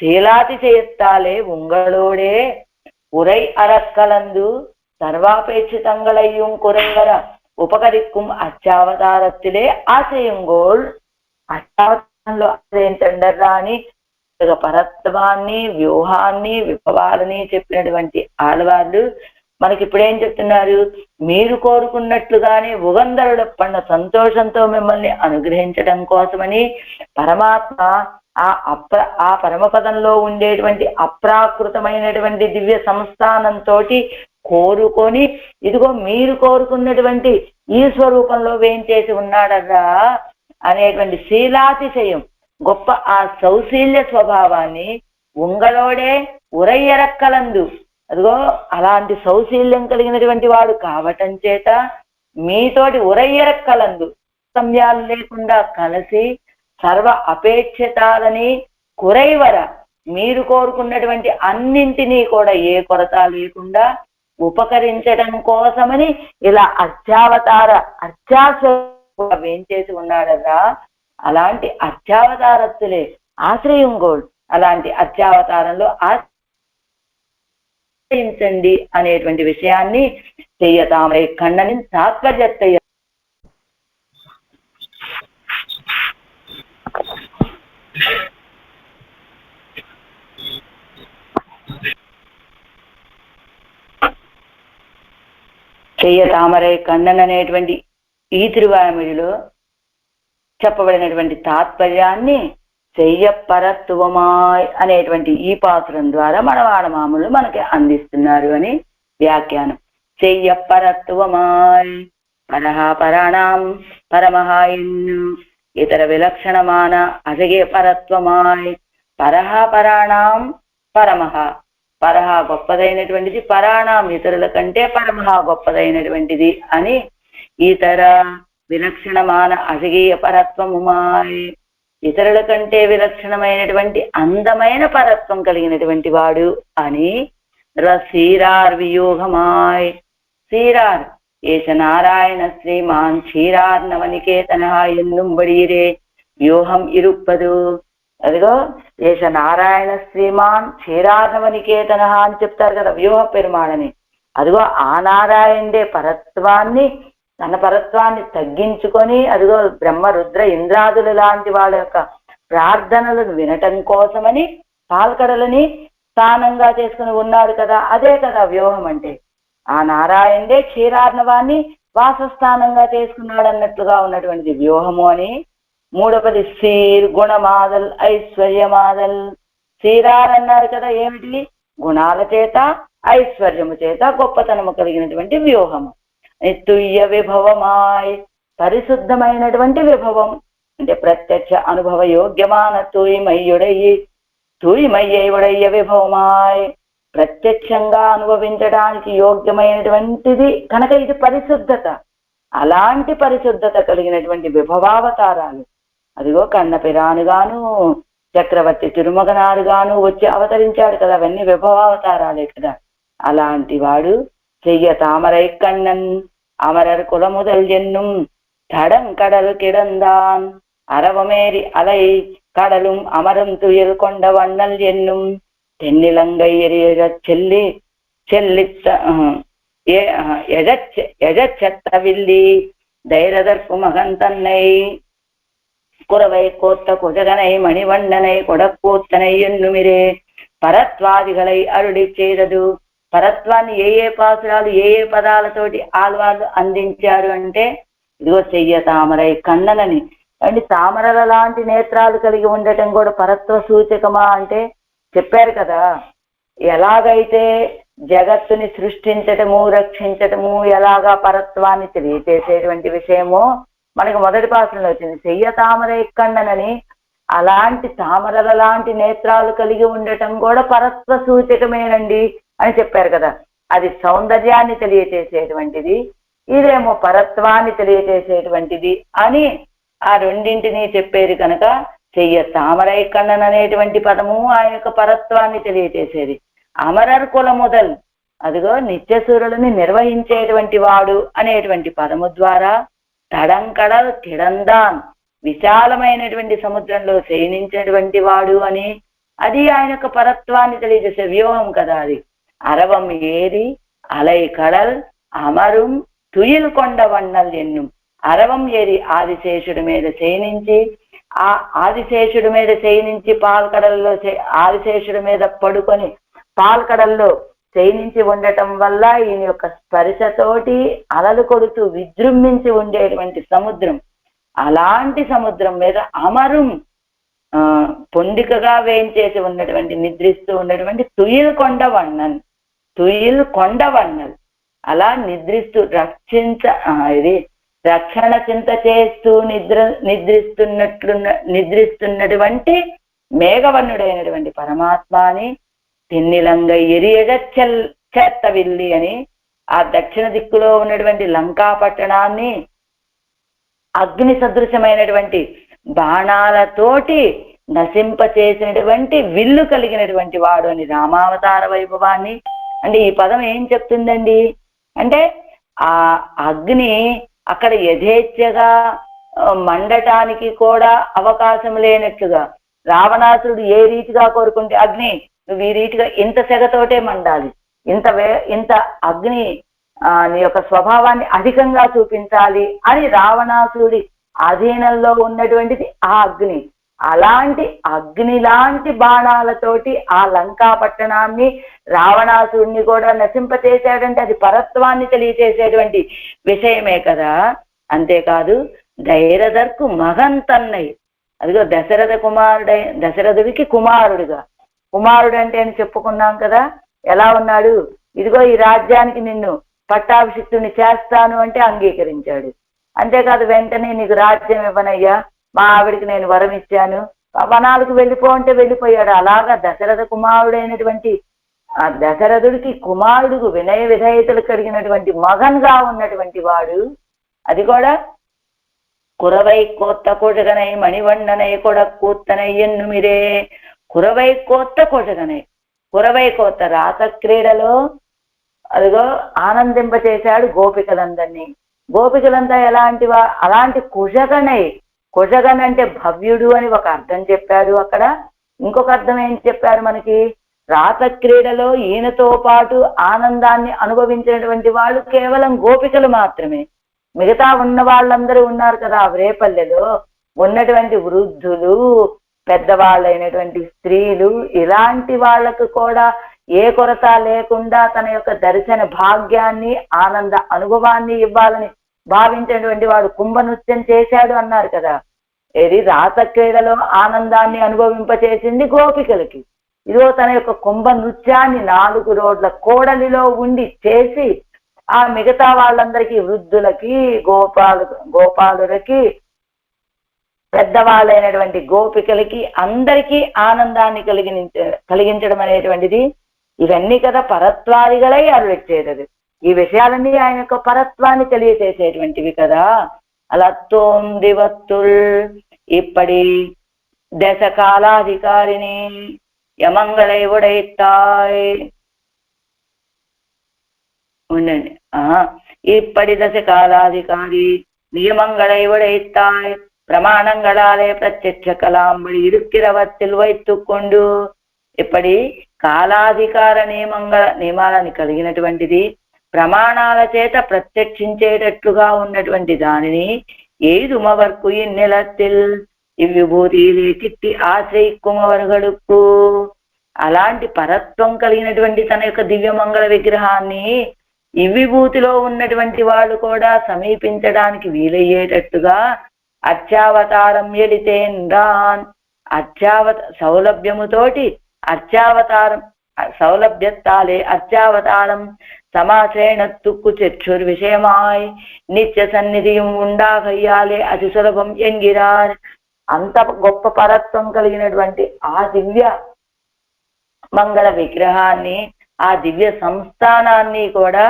செயலாதி செய்யத்தாலே உங்களோடே உரை அறக்கலந்து சர்வாபேட்சிதங்களையும் குறைவர ఉపకరిక్కుం అష్టావతారத்திலே ఆశయంగోల్. అష్టావతారంలో ఏంటండర్రా అని పరత్వాన్ని, వ్యూహాన్ని, విభవాలని చెప్పినటువంటి ఆళ్వార్లు మనకి ఇప్పుడేం చెప్తున్నారు? మీరు కోరుకున్నట్లుగానే ఉగంధరుడప్పన్న సంతోషంతో మిమ్మల్ని అనుగ్రహించడం కోసమని పరమాత్మ ఆ పరమపదంలో ఉండేటువంటి అప్రాకృతమైనటువంటి దివ్య సంస్థానంతో కోరుకొని ఇదిగో మీరు కోరుకున్నటువంటి ఈ స్వరూపంలో వేంచేసి ఉన్నాడరా అనేటువంటి శీలాతిశయం, గొప్ప ఆ సౌశీల్య స్వభావాన్ని ఉంగలోడే ఉరయ్యరక్కలందు, అదిగో అలాంటి సౌశీల్యం కలిగినటువంటి వాడు కావటం చేత మీతోటి ఉరయ్యరక్కలందు సమయాలు లేకుండా కలిసి సర్వ అపేక్షితాలని కురైవర మీరు కోరుకున్నటువంటి అన్నింటినీ కూడా ఏ కొరత లేకుండా ఉపకరించడం కోసమని ఇలా అర్చాస్వరూపంగా వేంచేసి ఉన్నాడరా. అలాంటి అర్చావతారత్తులే ఆశ్రయంగోడు, అలాంటి అర్చావతారంలో ఆశ్రయించండి అనేటువంటి విషయాన్ని చెయ్యతామై కన్నని తాత్పర్యత్తయ్య చెయ్యతామరై కన్నన్ అనేటువంటి ఈ తిరువామిడిలో చెప్పబడినటువంటి తాత్పర్యాన్ని చెయ్యపరత్వమాయ్ అనేటువంటి ఈ పాత్రం ద్వారా మనవాడమాములు మనకి అందిస్తున్నారు అని వ్యాఖ్యానం. చెయ్యపరత్వమాయ్ పరహాపరాణం పరమహాయిన్ను ఇతర విలక్షణమాన అజగే పరత్వమాయ్ పరహాపరాణం పరమహ, పరహ గొప్పదైనటువంటిది, పరాణం ఇతరుల కంటే పరమహ గొప్పదైనటువంటిది అని ఇతర విలక్షణమాన అజగీయ పరత్వముమాయ్ ఇతరుల కంటే విలక్షణమైనటువంటి అందమైన పరత్వం కలిగినటువంటి వాడు అని. శ్రీరార్ వియోగమాయ్, శ్రీరార్ ஏச நாராயண ஸ்ரீமான் క్షీరార్ణవనికేతన ఎన్నుంబడిరే వ్యూహం ఇరుప్పదు. అదిగో ఏష నారాయణ శ్రీమాన్ క్షీరార్ణవనికేతన అని చెప్తారు కదా వ్యూహ పెరుమాళని. అదిగో ఆ నారాయణుడే పరత్వాన్ని తన పరత్వాన్ని తగ్గించుకొని అదిగో బ్రహ్మ రుద్ర ఇంద్రాదులు లాంటి వాళ్ళ యొక్క ప్రార్థనలను వినటం కోసమని పాల్కడలని స్థానంగా చేసుకుని ఉన్నాడు కదా. అదే కదా వ్యూహం అంటే. ఆ నారాయణుడే క్షీరార్ణవాన్ని వాసస్థానంగా చేసుకున్నాడు అన్నట్లుగా ఉన్నటువంటి వ్యూహము అని. మూడవది శ్రీర్ గుణమాదల్ ఐశ్వర్యమాదల్. శ్రీరార్ అన్నారు కదా, ఏమిటి? గుణాల చేత ఐశ్వర్యము చేత గొప్పతనము కలిగినటువంటి వ్యూహము. తుయ్య విభవమాయ్, పరిశుద్ధమైనటువంటి విభవం అంటే ప్రత్యక్ష అనుభవ యోగ్యమాన తూయిమయ్యుడయ్య విభవమాయ్, ప్రత్యక్షంగా అనుభవించడానికి యోగ్యమైనటువంటిది కనుక ఇది పరిశుద్ధత. అలాంటి పరిశుద్ధత కలిగినటువంటి విభవావతారాలు అదిగో కన్నపిరానుగాను చక్రవర్తి తిరుమగనాడుగాను వచ్చి అవతరించాడు కదా, అవన్నీ విభవావతారాలే కదా. అలాంటి వాడు చెయ్య తామరై కண்ணన్ అమరర్ కులముదల్ ఎన్నుం தடம் கடல் கிடந்தான் அரவமேறி அலை கடலும் அமரும் துயில் கொண்ட வண்ணல் என்னும் தென்னிலங்கை எரிய செல்லி செல்லித்த எழச்சத்தவில்லி தைரதற்கு மகன் தன்னை குறவை கோத்த குஜகனை மணிவண்ணனை கொடக்கூத்தனை என்னுமிரே పరత్వాదిகளை అరుడి చేరదు. పరత్వాన్ని ఏ పాసురాలు ఏ పదాలతోటి ఆళ్వాళ్ళు అందించారు అంటే ఇదిగో చెయ్య తామరై కన్ననని. అంటే తామరల లాంటి నేత్రాలు కలిగి ఉండటం కూడా పరత్వ సూచకమా అంటే చెప్పారు కదా. ఎలాగైతే జగత్తుని సృష్టించటము రక్షించటము ఎలాగా పరత్వాన్ని తెలియచేసేటువంటి విషయమో మనకి మొదటి పాసురంలో వచ్చింది. చెయ్య తామరై కన్ననని. అలాంటి తామరల లాంటి నేత్రాలు కలిగి ఉండటం కూడా పరత్వ సూచకమేనండి అని చెప్పారు కదా. అది సౌందర్యాన్ని తెలియచేసేటువంటిది, ఇదేమో పరత్వాన్ని తెలియచేసేటువంటిది అని ఆ రెండింటినీ చెప్పేది కనుక చెయ్య తామరై కన్నన్ అనేటువంటి పదము ఆ యొక్క పరత్వాన్ని తెలియచేసేది. అమరర్ కుల మొదల్ అదిగో నిత్యసూరులని నిర్వహించేటువంటి వాడు అనేటువంటి పదము ద్వారా తడంకడల్ తిడందాన్ విశాలమైనటువంటి సముద్రంలో శయనించినటువంటి వాడు అని అది ఆయన యొక్క పరత్వాన్ని తెలియజేసే వ్యూహం కదా. అది అరవం ఏరి అలై కడల్ అమరుం తుయిల్ కొండ వన్నల్ ఎన్నుం. అరవం ఏరి ఆదిశేషుడి మీద శయనించి ఆ ఆదిశేషుడి మీద శయనించి పాల్కడల్లో ఆదిశేషుడి మీద పడుకొని పాల్కడల్లో శయనించి ఉండటం వల్ల ఈయన యొక్క స్పర్శతోటి అలలు కొడుతూ విజృంభించి ఉండేటువంటి సముద్రం, అలాంటి సముద్రం మీద అమరుం పొందికగా వేయించేసి ఉన్నటువంటి నిద్రిస్తూ ఉన్నటువంటి తుయిల్ కొండ వన్నల్, తుయిల్ కొండ వన్నల్ అలా నిద్రిస్తూ ఇది రక్షణ చింత చేస్తూ నిద్రిస్తున్నటువంటి మేఘవర్ణుడైనటువంటి పరమాత్మని తిన్నిలంగై ఎరియచెత్తవిల్లి అని ఆ దక్షిణ దిక్కులో ఉన్నటువంటి లంకా పట్టణాన్ని అగ్ని సదృశమైనటువంటి బాణాలతోటి నశింప చేసినటువంటి విల్లు కలిగినటువంటి వాడు అని రామావతార వైభవాన్ని. అంటే ఈ పదం ఏం చెప్తుందండి అంటే ఆ అగ్ని అక్కడ యథేచ్ఛగా మండటానికి కూడా అవకాశం లేనట్లుగా రావణాసురుడు ఏ రీతిగా కోరుకుంటే అగ్ని నువ్వు ఈ రీతిగా ఇంత సెగతోటే మండాలి, ఇంత అగ్ని నీ యొక్క స్వభావాన్ని అధికంగా చూపించాలి అని రావణాసురుడి అధీనంలో ఉన్నటువంటిది ఆ అగ్ని. అలాంటి అగ్ని లాంటి బాణాలతోటి ఆ లంకా పట్టణాన్ని రావణాసురుణ్ణి కూడా నశింపచేసాడంటే అది పరత్వాన్ని తెలియచేసేటువంటి విషయమే కదా. అంతేకాదు ధైరధర్కు మగన్ తన్నై అదిగో దశరథుడికి కుమారుడు అంటే అని చెప్పుకున్నాం కదా. ఎలా ఉన్నాడు? ఇదిగో ఈ రాజ్యానికి నిన్ను పట్టాభిషిక్తుని చేస్తాను అంటే అంగీకరించాడు. అంతేకాదు వెంటనే నీకు రాజ్యం ఇవ్వనయ్యా, మా ఆవిడికి నేను వరం ఇచ్చాను, వనాలకు వెళ్ళిపో అంటే వెళ్ళిపోయాడు. అలాగా దశరథ కుమారుడైనటువంటి ఆ దశరథుడికి కుమారుడుకు వినయ విధేయతలు కలిగినటువంటి మగన్గా ఉన్నటువంటి వాడు. అది కూడా కురవై కోత్త కొజగనై మణివన్ననై కొడ కూత్తనై అదిగో ఆనందింపచేశాడు గోపికలందరినీ. గోపికలంతా అలాంటి కుశగన్ అంటే భవ్యుడు అని ఒక అర్థం చెప్పారు అక్కడ. ఇంకొక అర్థం ఏం చెప్పారు మనకి, రాత క్రీడలో ఈయనతో పాటు ఆనందాన్ని అనుభవించినటువంటి వాళ్ళు కేవలం గోపికలు మాత్రమే. మిగతా ఉన్న వాళ్ళందరూ ఉన్నారు కదా రేపల్లెలో, ఉన్నటువంటి వృద్ధులు, పెద్దవాళ్ళైనటువంటి స్త్రీలు, ఇలాంటి వాళ్ళకు కూడా ఏ కొరత లేకుండా తన యొక్క దర్శన భాగ్యాన్ని, ఆనంద అనుభవాన్ని ఇవ్వాలని భావించినటువంటి వాడు కుంభనృత్యం చేశాడు అన్నారు కదా. ఇది రాత క్రీడలో ఆనందాన్ని అనుభవింపచేసింది గోపికలకి. ఇదో తన యొక్క కుంభ నృత్యాన్ని 4 రోడ్ల కోడలిలో ఉండి చేసి ఆ మిగతా వాళ్ళందరికీ, వృద్ధులకి, గోపాలులకి, పెద్దవాళ్ళైనటువంటి గోపికలకి అందరికీ ఆనందాన్ని కలిగించడం అనేటువంటిది, ఇవన్నీ కదా పరత్వాదిగలై అరుళిచ్చేది. ఈ విషయాలన్నీ ఆయన యొక్క పరత్వాన్ని తెలియచేసేటువంటివి కదా. అలా తోందివత్తుల్ ఇప్పటి దశ కాలాధికారిని యమంగళై ఉడైతాయ్ ఉండండి. ఇప్పటి దశ కాలాధికారి నియమంగళై ఉడైతాయ్ ప్రమాణంగళాలే ప్రత్యక్ష కలాంబడి ఇరుక్కిరవత్తిల్ వైత్తుకొండు. ఇప్పటి కాలాధికార నియమాలని కలిగినటువంటిది, ప్రమాణాల చేత ప్రత్యక్షించేటట్లుగా ఉన్నటువంటి దానిని ఎయిదుమవర్కు ఇన్నెలత్తిల్ ఇవ్విభూతిలే చిట్టి ఆశ్రయిక్కుమవర్గడుక్కు. అలాంటి పరత్వం కలిగినటువంటి తన యొక్క దివ్యమంగళ విగ్రహాన్ని ఇవ్విభూతిలో ఉన్నటువంటి వాళ్ళు కూడా సమీపించడానికి వీలయ్యేటట్టుగా అర్చావతారం ఎడితేన్రాన్, సౌలభ్యముతోటి అర్చావతారం, సౌలభ్యత్తాలే అర్చావతారం సమాశ్రయణ తుక్కు చక్షుర్ విషయమాయ్ నిత్య సన్నిధియం ఉండాగయ్యాలే అతి సులభం ఎంగిరార్. అంత గొప్ప పరత్వం కలిగినటువంటి ఆ దివ్య మంగళ విగ్రహాన్ని, ఆ దివ్య సంస్థానాన్ని కూడా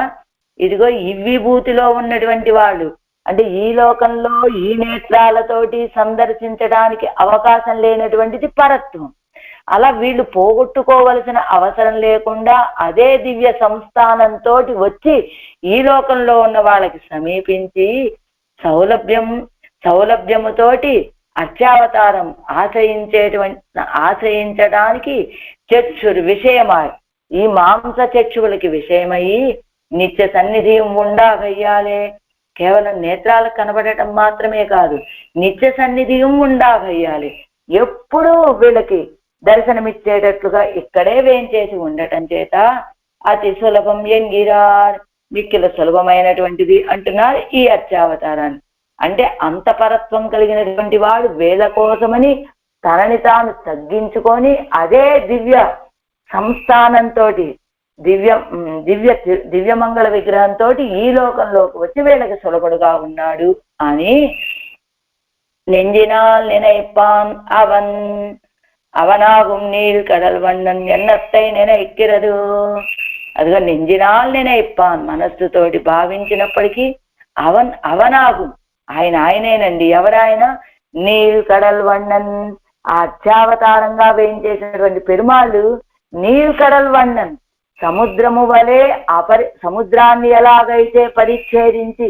ఇదిగో ఇవ్విభూతిలో ఉన్నటువంటి వాళ్ళు, అంటే ఈ లోకంలో ఈ నేత్రాలతోటి సందర్శించడానికి అవకాశం లేనటువంటిది పరత్వం. అలా వీళ్ళు పోగొట్టుకోవలసిన అవసరం లేకుండా అదే దివ్య సంస్థానంతో వచ్చి ఈ లోకంలో ఉన్న వాళ్ళకి సమీపించి సౌలభ్యముతోటి అర్చావతారం ఆశ్రయించడానికి చక్షుర్ విషయమై, ఈ మాంస చక్షువులకి విషయమయ్యి నిత్య సన్నిధి ఉండాగయ్యాలే. కేవలం నేత్రాలకు కనబడటం మాత్రమే కాదు, నిత్య సన్నిధి ఉండాగయ్యాలి. ఎప్పుడూ వీళ్ళకి దర్శనమిచ్చేటట్లుగా ఇక్కడే వేంచేసి ఉండటం చేత అతి సులభం ఎంగిరార్, మిక్కిల సులభమైనటువంటిది అంటున్నారు ఈ అర్చావతారాన్ని. అంటే అంత పరత్వం కలిగినటువంటి వాడు వేల కోసమని తనని తాను తగ్గించుకొని అదే దివ్య సంస్థానంతో దివ్యమంగళ విగ్రహంతో ఈ లోకంలోకి వచ్చి వీళ్ళకి సులభుడుగా ఉన్నాడు అని నెంజినాల్ నిனைப்பான் அவனாகும் நீள் கடல் வண்ணன் ఎన్నత్తై నిனைக்கிறது. అదిగో నెంజినాల్ నిனைப்பான், మనస్సుతోటి భావించినప్పటికీ అవనాగు, ఆయనేనండి. ఎవరాయన? నీల్ కడల్ వన్నన్, ఆ అర్చావతారంగా వేయించేసినటువంటి పెరుమాళ్ళు నీల్ కడల్ వన్నన్, సముద్రము వలె సముద్రాన్ని ఎలాగైతే పరిచ్ఛేదించి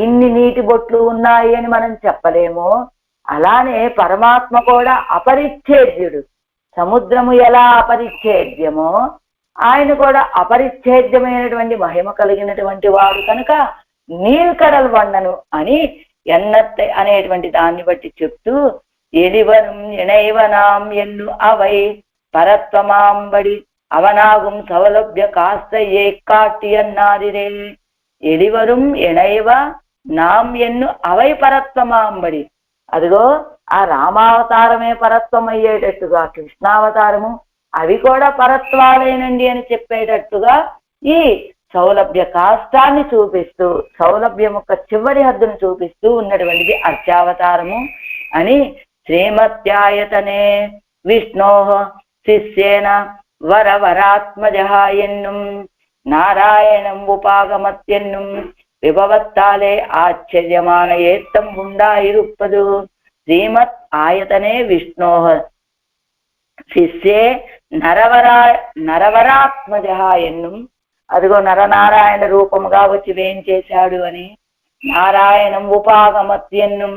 ఇన్ని నీటి బొట్లు ఉన్నాయి అని మనం చెప్పలేమో, అలానే పరమాత్మ కూడా అపరిచ్ఛేద్యుడు. సముద్రము ఎలా అపరిచ్ఛేద్యమో ఆయన కూడా అపరిచ్ఛేద్యమైనటువంటి మహిమ కలిగినటువంటి వాడు కనుక నీల్కడల్ వన్నను అని ఎన్నత్తై అనేటువంటి దాన్ని బట్టి చెప్తూ ఎలివరం ఇణైవనాం ఎన్ను అవై పరత్వమాంబడి అవనాగుం సౌలభ్య కాస్త ఏ కాట్టి అన్నాదిరే. ఎలివరం ఇణైవ నాం ఎన్ను అవై పరత్వమాంబడి. అదిగో ఆ రామావతారమే పరత్వం అయ్యేటట్టుగా, కృష్ణావతారము అవి కూడా పరత్వాలేనండి అని చెప్పేటట్టుగా ఈ సౌలభ్య కాష్టాన్ని చూపిస్తూ, సౌలభ్యం యొక్క చివరి హద్దును చూపిస్తూ ఉన్నటువంటిది అర్చావతారము అని శ్రీమత్యాయతనే విష్ణో శిష్యేన వరవరాత్మజ ఎన్నుం నారాయణం ఉపాగమత్యన్నుం విభవత్తాలే ఆశ్చర్యమాన ఏత్తం ఉండాయిరుప్పదు. శ్రీమత్ ఆయతనే విష్ణో శిష్యే నరవరాత్మజ ఎన్నుం అదిగో నరనారాయణ రూపముగా వచ్చి వేయించేశాడు అని, నారాయణం ఉపాగమత్యన్నం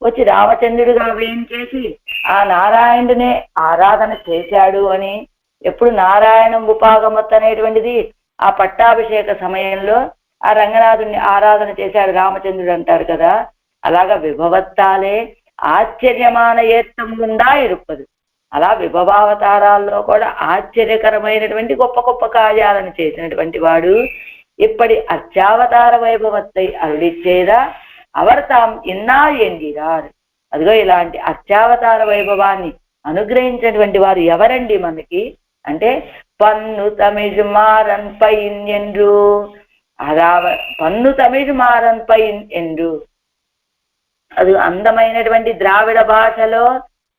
వచ్చి రామచంద్రుడిగా వేయించేసి ఆ నారాయణుడినే ఆరాధన చేశాడు అని. ఎప్పుడు నారాయణం ఉపాగమత్ అనేటువంటిది ఆ పట్టాభిషేక సమయంలో ఆ రంగనాథుడిని ఆరాధన చేశాడు రామచంద్రుడు అంటారు కదా. అలాగా విభవత్తాలే ఆశ్చర్యమాన ఏత్తం గుండా ఇరుప్పదు. అలా విభవావతారాల్లో కూడా ఆశ్చర్యకరమైనటువంటి గొప్ప గొప్ప కార్యాలను చేసినటువంటి వాడు இப்படி అర్చావతార వైభవத்தை అరుడిచ్చేదా అవర్ తాం ఇన్నాళ్ళు ఎందిరారు. అదిగో ఇలాంటి అర్చావతార వైభవాన్ని అనుగ్రహించినటువంటి వారు ఎవరండి మనకి అంటే, పన్ను తమిళ్ మారన్ పైన్ ఎండ్రు, పన్ను తమిళ్ మారన్ పైన్ ఎండ్రు. అది అందమైనటువంటి ద్రావిడ భాషలో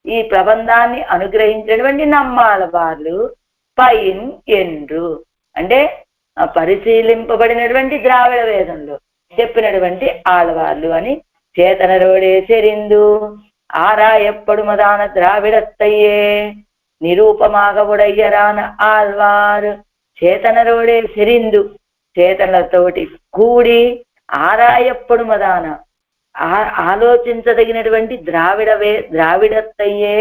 ఈ ప్రబంధాన్ని అనుగ్రహించినటువంటి నమ్మాళ్ళవార్లు పైన్ ఎండ్రు అంటే పరిశీలింపబడినటువంటి ద్రావిడ వేదంలో చెప్పినటువంటి ఆళ్వార్లు అని. చేతనరోడే సెరిందు ஆராயப்படுமதான திராவிடத்தையே నిరూపమాగ ఉడయ్యరాన ఆళ్వారు. చేతనరోడే సెరిందు చేతనలతోటి కూడి ఆరాయப்படுమదాన ఆలోచించదగినటువంటి ద్రావిడత్తయ్యే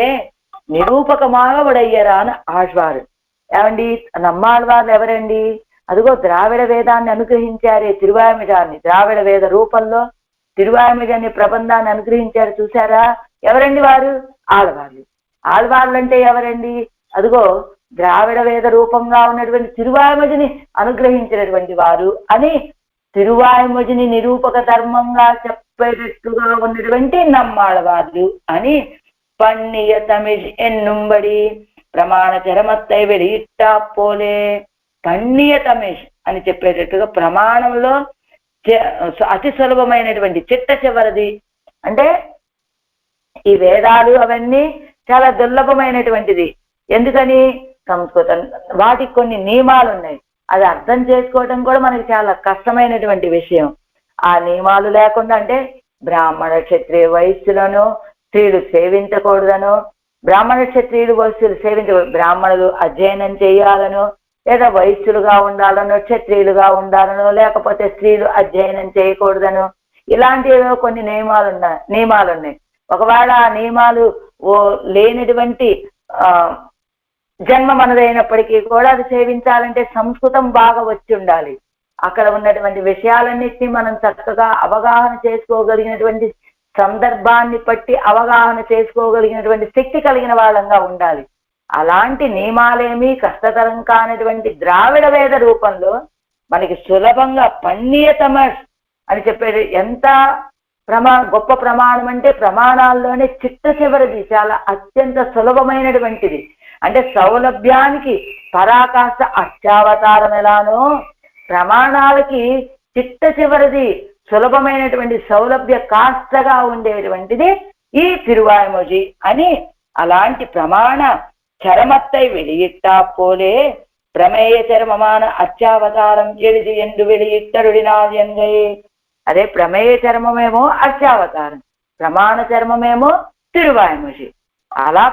నిరూపకమాగ ఉడయ్యరాన ఆళ్వారు. ఏమండి నమ్మాళ్వార్లు ఎవరండి? అదిగో ద్రావిడ వేదాన్ని అనుగ్రహించారే తిరువామిజాన్ని, ద్రావిడ వేద రూపంలో తిరువామిజాన్ని ప్రబంధాన్ని అనుగ్రహించారు చూసారా. ఎవరండి వారు? ఆళ్వార్లు. ఆళ్వార్లు అంటే ఎవరండి? అదిగో ద్రావిడ వేద రూపంగా ఉన్నటువంటి తిరువామిజిని అనుగ్రహించినటువంటి వారు అని, తిరువామిజిని నిరూపక ధర్మంగా చెప్పేటట్టుగా ఉన్నటువంటి నమ్మాళ్వార్లు అని. పన్నియ తమిళ్ ఎన్నుంబడి ప్రమాణ చరమత్తై వెలియిట్టా పోలే. పన్నియ తమిళ్ అని చెప్పేటట్టుగా ప్రమాణంలో అతి సులభమైనటువంటి చిట్ట చివరిది అంటే ఈ వేదాలు అవన్నీ చాలా దుర్లభమైనటువంటిది. ఎందుకని? సంస్కృతం వాటికి కొన్ని నియమాలు ఉన్నాయి. అది అర్థం చేసుకోవడం కూడా మనకి చాలా కష్టమైనటువంటి విషయం. ఆ నియమాలు లేకుండా అంటే బ్రాహ్మణ క్షత్రియ వైశ్యులను స్త్రీలు సేవించకూడదను, బ్రాహ్మణ క్షత్రియులు వైశ్యులు సేవించకూడదు, బ్రాహ్మణులు అధ్యయనం చేయాలను, లేదా వైశ్యులుగా ఉండాలనో క్షత్రియులుగా ఉండాలనో, లేకపోతే స్త్రీలు అధ్యయనం చేయకూడదను, ఇలాంటివో కొన్ని నియమాలు ఉన్నాయి. ఒకవేళ ఆ నియమాలు లేనటువంటి జన్మ మనదైనప్పటికీ కూడా అది సేవించాలంటే సంస్కృతం బాగా వచ్చి ఉండాలి. అక్కడ ఉన్నటువంటి విషయాలన్నిటినీ మనం చక్కగా అవగాహన చేసుకోగలిగినటువంటి సందర్భాన్ని బట్టి అవగాహన చేసుకోగలిగినటువంటి శక్తి కలిగిన వాళ్ళంగా ఉండాలి. అలాంటి నియమాలేమీ కష్టతరం కానటువంటి ద్రావిడ వేద రూపంలో మనకి సులభంగా పన్నీయతమస్ అని చెప్పేది ఎంత గొప్ప ప్రమాణం అంటే ప్రమాణాల్లోనే చిట్ట చివరిది చాలా అత్యంత సులభమైనటువంటిది. అంటే సౌలభ్యానికి పరాకాష్ట అర్చావతారం ఎలానో ప్రమాణాలకి చిట్ట చివరిది సులభమైనటువంటి సౌలభ్య కాష్టగా ఉండేటువంటిది ఈ తిరువాయిమొഴി అని. అలాంటి ప్రమాణ చరమత్తై వెలియిట్టా పోలే ప్రమేయ చరమమాన అర్చావతారం ఎడిది ఎందు వెలియిట్టరుడినాది ఎంగై. అదే ప్రమేయ చర్మమేమో అర్చావతారం, ప్రమాణ చర్మమేమో తిరువాయిమొഴി. అలా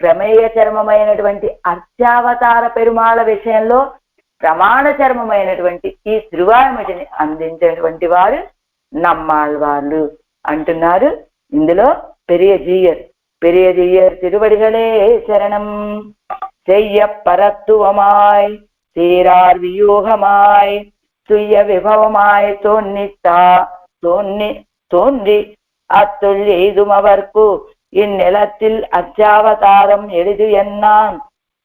ప్రమేయ చర్మమైనటువంటి అర్చావతార పెరుమాళ విషయంలో ప్రమాణ చర్మమైనటువంటి ఈ తిరువాయిమొഴിని అందించేటువంటి వారు నమ్మాళ్వార్లు అంటున్నారు. ఇందులో பெரிய ஜீயர் திருவடிகளே சரணம். செய்ய பரத்துவமாய் சீரார் வியூகமாய் துய்ய விபவமாய் தோன்றி அத்துள் எய்தும் அவர்க்கு இந்நிலத்தில் அச்சாவதாரம் எழுது என்னான்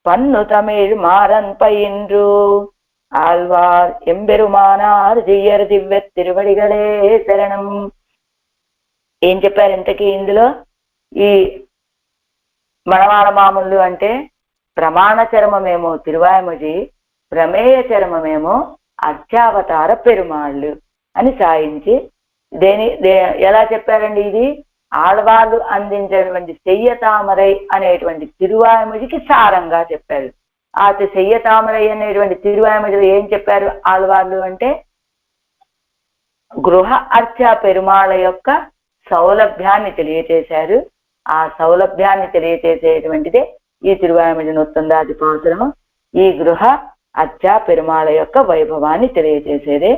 பன்னு தமிழ் மாறன் பயின்று. ஆழ்வார் ఎంబెరుమానార్ జీయర్ దివ్య తిరువడిగలే శరణం. ఏం చెప్పారు ఇంతకీ ఇందులో? ఈ మనవాళ మామూలు అంటే ప్రమాణ చర్మమేమో తిరువాయిమొഴి, ప్రమేయ చర్మమేమో అర్చావతార పెరుమాళ్ళు అని సాయించి ఎలా చెప్పారండి? ఇది ఆళ్వార్లు అందించినటువంటి చెయ్యతామరై అనేటువంటి తిరువాయిమొഴിకి సారంగా చెప్పారు. ఆ చెయ్యతామరై అనేటువంటి తిరువాయిమొഴിలో ఏం చెప్పారు ఆళ్వార్లు అంటే గృహ అర్చ పెరుమాళ యొక్క సౌలభ్యాన్ని తెలియచేశారు. ఆ సౌలభ్యాన్ని తెలియచేసేటువంటిదే ఈ తిరువాయిమొഴి 19వ పాసురం. ఈ గృహ అచ్చా పెరుమాళ యొక్క వైభవాన్ని తెలియజేసేదే